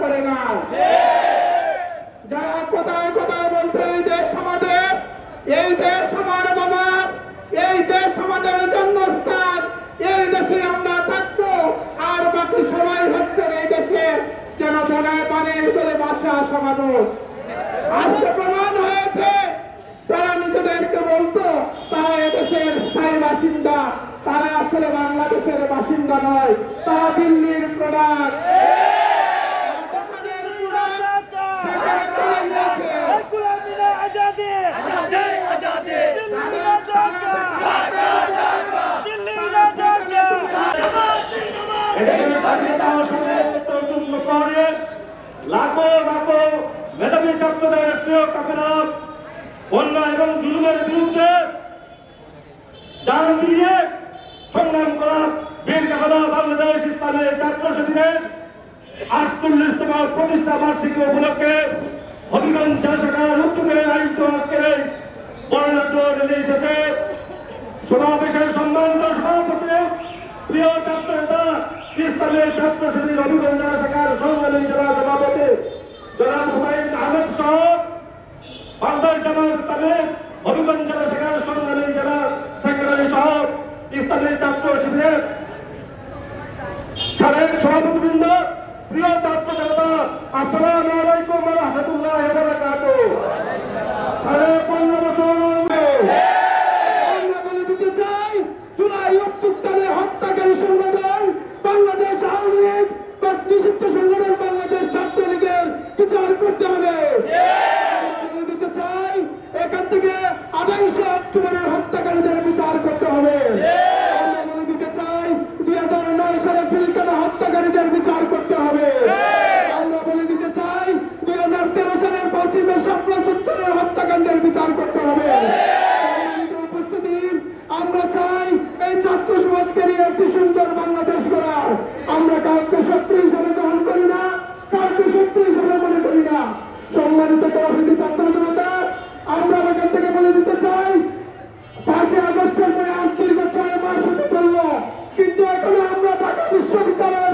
করে না। যারা কোথায় কোথায় বলছে এই দেশ আমাদের, এই দেশ আমার বাবার, এই দেশ আমাদের জন্মস্থান, এই দেশে আমরা থাকবো, আর বাকি সবাই হচ্ছেন এই দেশে যেন বনায় পানির ভিতরে বাসা আসা মানুষ। আজকে প্রমাণ হয়েছে তারা নিজেদেরকে বলতো তারা এদেশের স্থায়ী বাসিন্দা, তারা আসলে বাংলাদেশের বাসিন্দা নয়, তারা দিল্লির প্রোডাক্ট। সেখানে চলে গিয়েছে। লাখো লাখো মেধাবী ছাত্রদের প্রিয় কাফেলা বন্যা এবং জুলুমের বিরুদ্ধে জান দিয়ে সংগ্রাম করা বীর কাফেলা বাংলাদেশ ইসলামী ছাত্র শিবিরের 48তম প্রতিষ্ঠা বার্ষিকী উপলক্ষে হবিগঞ্জ জেলা শাখার উদ্যোগে আয়োজিত আজকের এই বর্ণাঢ্য র্যালি শেষে সমাবেশের সম্মানিত সভাপতি প্রিয় ছাত্র নেতা ইসলামী ছাত্র শিবির হবিগঞ্জ জেলা শাখার সংগ্রামী জেলা সভাপতি জনাব হুসাইন আহমেদ সহ বাংলাদেশ জামাত ইসলামী হবিগঞ্জ জেলা শাখার সংগ্রামী জেলা সেক্রেটারি সহ ইসলামী ছাত্র শিবিরের সাবেক সভাপতিবৃন্দ, প্রিয় ছাত্র জনতা, আসসালামু আলাইকুম ওয়া রাহমাতুল্লাহি ওয়া বারাকাতুহু। 15 বছর আমরা বলে দিতে চাই, জুলাই অভ্যুত্থানে হত্যাকারী সংগঠন বাংলাদেশ আওয়ামী লীগ বা নিষিদ্ধ সংগঠন বাংলাদেশ ছাত্রলীগের বিচার করতে হবে। বলে দিতে চাই, এখান থেকে 28 অক্টোবরের হত্যাকারীদের বিচার করতে হবে। আমরা বলে দিতে চাই, 2009 সালে ফিলকানা হত্যাকারীদের বিচার করতে হবে। আমরা বলে দিতে চাই, 2013 সালের 5ই মে শাপলা সত্তরের হত্যাকাণ্ডের বিচার করতে হবে। উপস্থিতি, আমরা চাই এই ছাত্র সমাজকে নিয়ে একটি সুন্দর বাংলাদেশ গড়ার। আমরা কাউকে শত্রু হিসাবে গ্রহণ করি না, কাউকে শত্রু হিসাবে মনে করি না। সম্মানিত তৌহিদি ছাত্র জনতা, আমরা এখান থেকে বলে দিতে চাই, 5ই আগস্টের পরে আজ দীর্ঘ 6 মাস হতে চলল, কিন্তু এখনো আমরা ঢাকা বিশ্ববিদ্যালয়